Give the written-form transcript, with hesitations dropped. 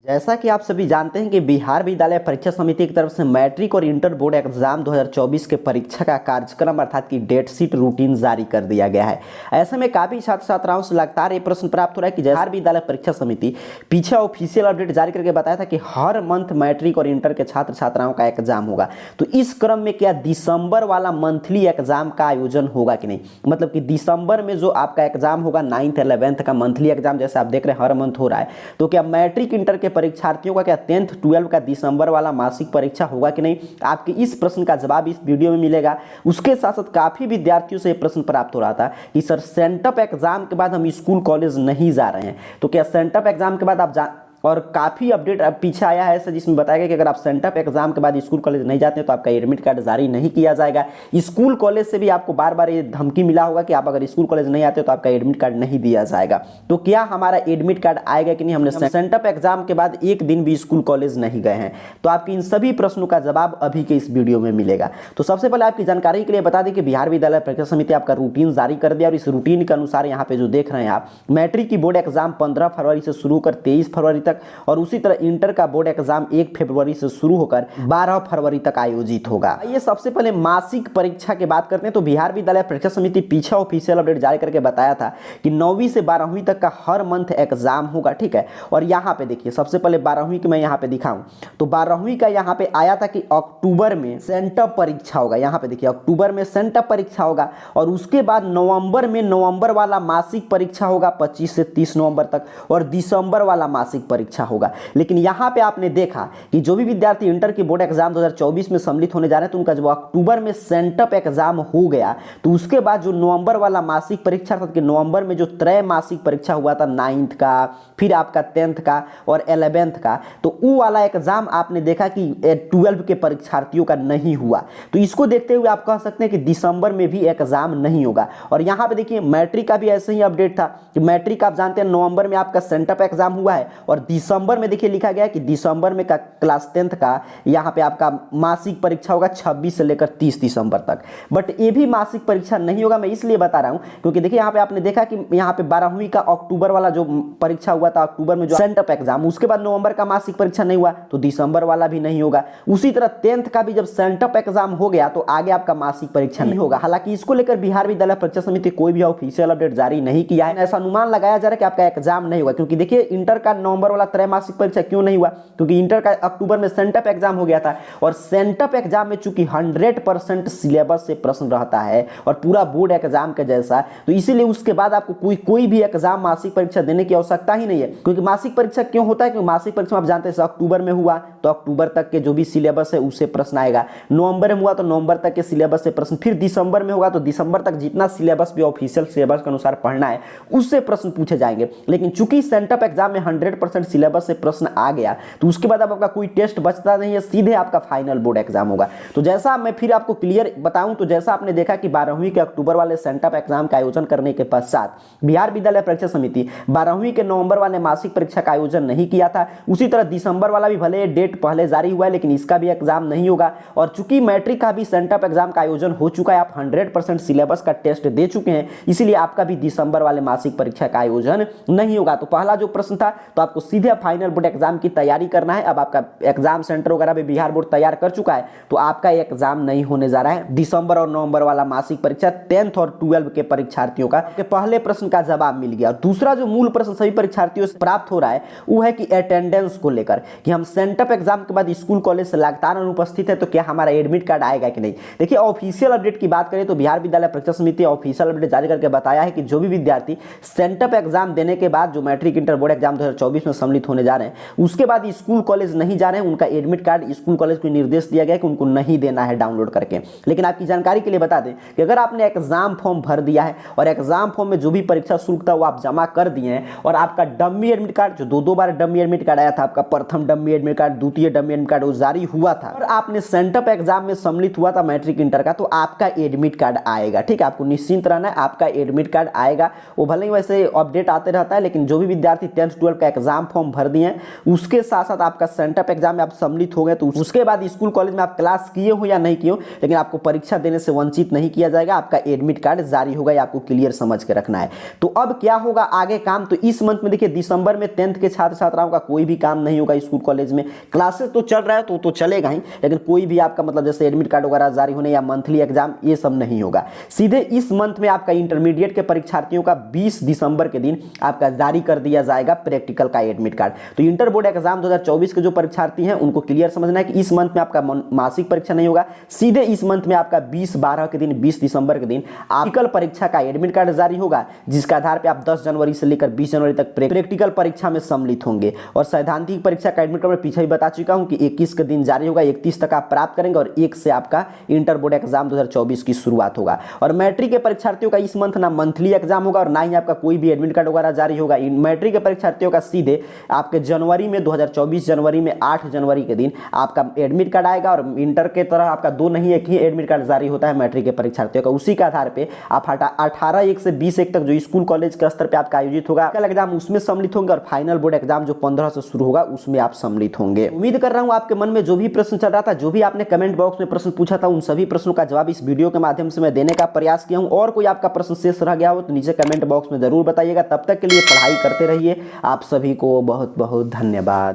जैसा कि आप सभी जानते हैं कि बिहार विद्यालय परीक्षा समिति की तरफ से मैट्रिक और इंटर बोर्ड एग्जाम 2024 के परीक्षा का कार्यक्रम अर्थात की डेट शीट रूटीन जारी कर दिया गया है। ऐसे में काफी छात्र छात्राओं से लगातार ये प्रश्न प्राप्त हो रहा है कि बिहार विद्यालय परीक्षा समिति पीछे ऑफिशियल अपडेट जारी करके बताया था कि हर मंथ मैट्रिक और इंटर के छात्र छात्राओं का एग्जाम होगा, तो इस क्रम में क्या दिसंबर वाला मंथली एग्जाम का आयोजन होगा कि नहीं। मतलब कि दिसंबर में जो आपका एग्जाम होगा 9th 11th का मंथली एग्जाम, जैसे आप देख रहे हैं हर मंथ हो रहा है, तो क्या मैट्रिक इंटर के परीक्षार्थियों का क्या 10th 12 का दिसंबर वाला मासिक परीक्षा होगा कि नहीं। आपके इस प्रश्न का जवाब इस वीडियो में मिलेगा। उसके साथ साथ काफी विद्यार्थियों से प्रश्न प्राप्त हो रहा था कि सर सेंटअप एग्जाम के बाद हम स्कूल कॉलेज नहीं जा रहे हैं, तो क्या सेंटअप एग्जाम के बाद आप और काफ़ी अपडेट पीछे आया है ऐसा जिसमें बताया गया कि अगर आप सेंटअप एग्जाम के बाद स्कूल कॉलेज नहीं जाते हैं तो आपका एडमिट कार्ड जारी नहीं किया जाएगा। स्कूल कॉलेज से भी आपको बार बार ये धमकी मिला होगा कि आप अगर स्कूल कॉलेज नहीं आते तो आपका एडमिट कार्ड नहीं दिया जाएगा। तो क्या हमारा एडमिट कार्ड आएगा कि नहीं। हमने सेंटअप एग्जाम के बाद एक दिन भी स्कूल कॉलेज नहीं गए हैं, तो आपके इन सभी प्रश्नों का जवाब अभी के इस वीडियो में मिलेगा। तो सबसे पहले आपकी जानकारी के लिए बता दें कि बिहार विद्यालय परीक्षा समिति आपका रूटीन जारी कर दिया और इस रूटीन के अनुसार यहाँ पे जो देख रहे हैं आप, मैट्रिक की बोर्ड एग्जाम 15 फरवरी से शुरू कर 23 फरवरी तक और उसी तरह इंटर का बोर्ड एग्जाम 1 फरवरी से शुरू होकर 12 फरवरी तक आयोजित होगा। ये सबसे पहले मासिक परीक्षा की बात करते हैं तो बिहार विद्यालय परीक्षा समिति पीछे ऑफिशियल अपडेट जारी करके बताया था कि 9वीं से 12वीं तक का हर मंथ एग्जाम होगा, ठीक है। और यहाँ पे देखिए सबसे पहले 12वीं की मैं यहाँ पे दिखाऊं तो 12वीं का यहाँ पे आया था कि अक्टूबर में सेंटअप परीक्षा होगा। यहाँ पे देखिए अक्टूबर में सेंटअप परीक्षा होगा और उसके बाद नवंबर में नवंबर वाला मासिक परीक्षा होगा 25 से 30 नवंबर तक और दिसंबर वाला मासिक परीक्षा होगा। लेकिन यहां पे आपने देखा कि जो भी विद्यार्थी इंटर की बोर्ड एग्जाम 2024 में सम्मिलित होने जा रहे हैं तो उनका जब अक्टूबर में सेंटअप एग्जाम हो गया तो उसके बाद जो नवंबर वाला मासिक परीक्षा था कि नवंबर में जो त्रैमासिक परीक्षा हुआ था 9th का, फिर आपका 10th का और 11th का, तो वो वाला एग्जाम आपने देखा कि 12 के परीक्षार्थियों का नहीं हुआ। तो इसको देखते हुए आप कह सकते हैं कि दिसंबर में भी एग्जाम नहीं होगा। और यहाँ पे देखिए मैट्रिक का भी ऐसे ही अपडेट था कि मैट्रिक आप जानते हैं नवंबर में आपका सेंटअप एग्जाम हुआ है और दिसंबर में देखिए लिखा गया कि दिसंबर में का क्लास 10th का यहाँ पे आपका मासिक परीक्षा होगा 26 से लेकर 30 दिसंबर तक। बट ये भी मासिक परीक्षा नहीं होगा, मैं इसलिए बता रहा हूँ क्योंकि देखिए यहाँ पे आपने देखा कि यहाँ पे 12वीं का अक्टूबर वाला जो परीक्षा हुआ था, अक्टूबर में जो सेंटअप एग्जाम, उसके बाद नवंबर का मासिक परीक्षा नहीं हुआ तो दिसंबर वाला भी नहीं होगा। उसी तरह 10th का भी जब सेंटअप एग्जाम हो गया तो आगे आपका मासिक परीक्षा नहीं होगा। हालांकि इसको लेकर बिहार विद्यालय परीक्षा समिति कोई भी ऑफिशियल अपडेट जारी नहीं किया है। ऐसा अनुमान लगाया जा रहा है कि आपका एग्जाम नहीं होगा क्योंकि देखिए इंटर का नवंबर वाला त्रैमासिक परीक्षा क्यों नहीं हुआ, क्योंकि इंटर का अक्टूबर में सेंटअप एग्जाम हो गया था और सेंटअप एग्जाम में चूंकि 100% सिलेबस से प्रश्न रहता है और पूरा बोर्ड एग्जाम के जैसा, तो इसीलिए उसके बाद आपको कोई भी एग्जाम मासिक परीक्षा देने की आवश्यकता ही नहीं है। क्योंकि मासिक परीक्षा क्यों होता है, क्योंकि मासिक परीक्षा आप जानते हैं अक्टूबर में हुआ तो अक्टूबर तक के जो भी सिलेबस है उससे प्रश्न आएगा, नवंबर में हुआ तो नवंबर तक के सिलेबस से प्रश्न, फिर दिसंबर में होगा तो दिसंबर तक जितना सिलेबस भी ऑफिशियल सिलेबस के अनुसार पढ़ना है उससे प्रश्न पूछे जाएंगे। लेकिन चूंकि सेंटअप एग्जाम में 100% सिलेबस से प्रश्न आ गया तो उसके बाद आपका कोई टेस्ट बचता नहीं है, सीधे आपका फाइनल बोर्ड एग्जाम होगा। तो जैसा मैं फिर आपको क्लियर बताऊं तो जैसा आपने देखा कि 12वीं के अक्टूबर वाले सेंटअप एग्जाम का आयोजन करने के पश्चात बिहार विद्यालय परीक्षा समिति 12वीं के नवंबर वाले मासिक परीक्षा का आयोजन नहीं किया था। उसी तरह दिसंबर वाला भी भले डेट पहले जारी हुआ है लेकिन इसका भी एग्जाम नहीं होगा। और चूंकि मैट्रिक का भी सेंटअप एग्जाम का आयोजन हो चुका है, आप 100% सिलेबस का टेस्ट दे चुके हैं, इसलिए आपका भी दिसंबर वाले मासिक परीक्षा का आयोजन नहीं होगा। तो पहला जो प्रश्न था तो आपको सीधे फाइनल बोर्ड एग्जाम की तैयारी करना है। अब आपका एग्जाम सेंटर वगैरह भी बिहार बोर्ड तैयार कर चुका है तो आपका एग्जाम नहीं होने जा रहा है। दिसंबर और नवंबर वाला मासिक परीक्षा 10th और 12 के परीक्षार्थियों का पहले प्रश्न का जवाब मिल गया। दूसरा जो मूल प्रश्न सभी परीक्षार्थियों से प्राप्त हो रहा है वो है कि अटेंडेंस को लेकर कि हम सेंटअप एग्जाम के बाद स्कूल कॉलेज से लगातार अनुपस्थित है तो क्या हमारा एडमिट कार्ड आएगा कि नहीं। देखिए ऑफिशियल अपडेट की बात करें तो बिहार विद्यालय परीक्षा समिति ऑफिशियल अपडेट जारी करके बताया है कि जो भी विद्यार्थी सेंटअप एग्जाम देने के बाद जो मैट्रिक इंटर बोर्ड एग्जाम 2024 में सम्मिलित होने जा रहे हैं उसके बाद स्कूल कॉलेज नहीं जा रहे हैं, उनका एडमिट कार्ड स्कूल कॉलेज को निर्देश दिया गया कि उनको नहीं देना है डाउनलोड करके। लेकिन आपकी जानकारी के लिए बता दें कि अगर आपने एग्जाम फॉर्म भर दिया है और एग्जाम फॉर्म में जो भी परीक्षा शुल्क था वो आप जमा कर दिए हैं और आपका डम्मी एडमिट कार्ड जो दो बार डम्मी एडमिट कार्ड आया था, आपका प्रथम डम्मी एडमिट कार्ड, द्वितीय डम्मी एडमिट कार्ड वो जारी हुआ था और आपने सेंटअप एग्जाम में सम्मिलित हुआ था मैट्रिक इंटर का, तो आपका एडमिट कार्ड आएगा। ठीक है, आपको निश्चिंत रहना है, आपका एडमिट कार्ड आएगा। वो भले ही वैसे अपडेट आते रहता है लेकिन जो भी विद्यार्थी 10th 12 का एग्जाम फॉर्म भर दिए हैं, उसके साथ साथ आपका सेंटअप एग्जाम में आप सम्मिलित हो गए, तो उसके बाद स्कूल कॉलेज में आप क्लास किए हो या नहीं किए हो, लेकिन आपको परीक्षा देने से वंचित नहीं किया जाएगा, आपका एडमिट कार्ड जारी होगा। ये आपको क्लियर समझ के रखना है। तो अब क्या होगा आगे काम, तो इस मंथ में देखिए दिसंबर में 10th के छात्र छात्राओं का कोई भी काम नहीं होगा स्कूल कॉलेज में। क्लासेस तो चल रहा है तो चलेगा ही, लेकिन कोई भी आपका मतलब जैसे एडमिट कार्ड वगैरह जारी होने या मंथली एग्जाम ये सब नहीं होगा। सीधे इस मंथ में आपका इंटरमीडिएट के परीक्षार्थियों का 20 दिसंबर के दिन आपका जारी कर दिया जाएगा प्रैक्टिकल का एडमिट कार्ड। तो इंटर बोर्ड एग्जाम 2024 के जो परीक्षार्थी हैं उनको क्लियर समझना है कि इस मंथ में आपका मासिक परीक्षा नहीं होगा, सीधे इस मंथ में आपका 20/12 के दिन 20 दिसंबर के दिन प्रैक्टिकल परीक्षा का एडमिट कार्ड जारी होगा, जिसके आधार पर आप 10 जनवरी से लेकर 20 जनवरी तक प्रैक्टिकल परीक्षा में सम्मिलित होंगे। और सैद्धांतिक परीक्षा का एडमिट कार्ड मैं पीछे ही बता चुका हूं कि 21 के दिन जारी होगा, 31 तक आप प्राप्त करेंगे और 1 से आपका इंटर बोर्ड एग्जाम 2024 की शुरुआत होगा। और मैट्रिक के परीक्षार्थियों का इस मंथ ना मंथली एग्जाम होगा और ना ही आपका कोई भी एडमिट कार्ड वगैरह जारी होगा। मैट्रिक के परीक्षार्थियों का सीधे आपके जनवरी में 2024 जनवरी में 8 जनवरी के दिन आपका एडमिट कार्ड आएगा। और इंटर के तरह आपका 2 नहीं एक ही एडमिट कार्ड जारी होता है मैट्रिक के परीक्षार्थियों का। उसी के आधार पर आप 18/1 से 20/1 तक जो स्कूल कॉलेज के स्तर पर आपका आयोजित होगा एग्जाम उसमें सम्मिलित होंगे और फाइनल बोर्ड एग्जाम जो 15 से शुरू होगा उसमें आप सम्मिलित होंगे। उम्मीद कर रहा हूं आपके मन में जो भी प्रश्न चल रहा था, जो भी आपने कमेंट बॉक्स में प्रश्न पूछा था, उन सभी प्रश्नों का जवाब इस वीडियो के माध्यम से मैं देने का प्रयास किया हूं। और कोई आपका प्रश्न शेष रह गया हो तो नीचे कमेंट बॉक्स में जरूर बताइएगा। तब तक के लिए पढ़ाई करते रहिए। आप सभी को बहुत बहुत धन्यवाद।